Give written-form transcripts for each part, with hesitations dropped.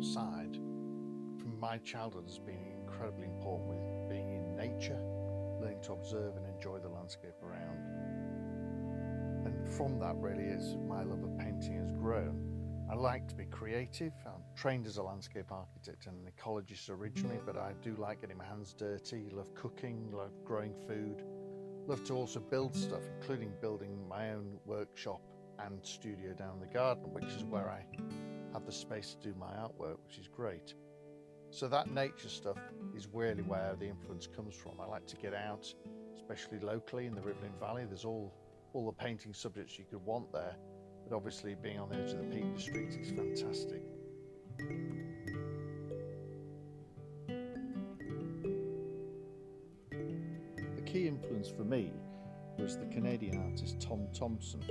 outside from my childhood has been incredibly important, with being in nature, learning to observe and enjoy the landscape around. And from that really is my love of painting has grown. I like to be creative. I'm trained as a landscape architect and an ecologist originally, but I do like getting my hands dirty, love cooking, love growing food, love to also build stuff, including building my own workshop and studio down the garden, which is where I have the space to do my artwork, which is great. So that nature stuff is really where the influence comes from. I like to get out, especially locally in the Riverine Valley. There's all the painting subjects you could want there, but obviously being on the edge of the Peak District is fantastic. The key influence for me was the Canadian artist Tom Thompson,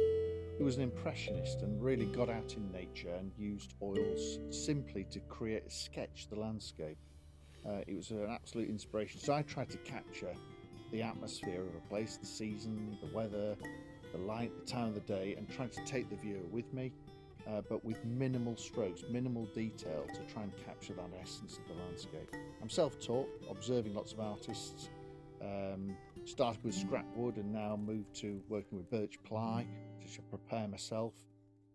who was an impressionist and really got out in nature and used oils simply to sketch the landscape. It was an absolute inspiration. So I tried to capture the atmosphere of a place, the season, the weather, the light, the time of the day, and trying to take the viewer with me, but with minimal strokes, minimal detail, to try and capture that essence of the landscape. I'm self-taught, observing lots of artists. Started with scrap wood and now moved to working with birch ply, which I prepare myself.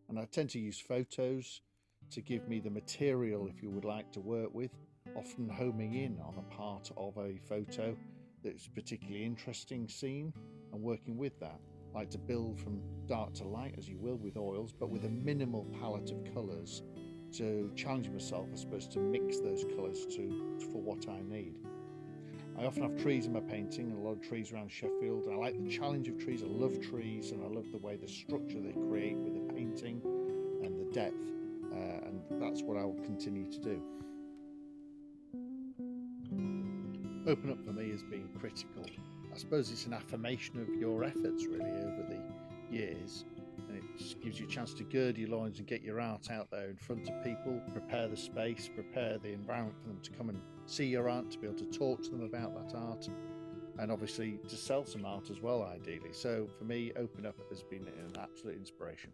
And I tend to use photos to give me the material if you would like to work with, often homing in on a part of a photo that's particularly interesting scene and working with that. I like to build from dark to light, as you will, with oils, but with a minimal palette of colours to challenge myself, I suppose, to mix those colours for what I need. I often have trees in my painting, a lot of trees around Sheffield, and I like the challenge of trees. I love trees, and I love the way the structure they create with the painting and the depth, and that's what I will continue to do. Open Up for me has been critical. I suppose it's an affirmation of your efforts really over the years, and it just gives you a chance to gird your loins and get your art out there in front of people, prepare the space, prepare the environment for them to come and see your art, to be able to talk to them about that art, and obviously to sell some art as well, ideally. So for me, Open Up has been an absolute inspiration.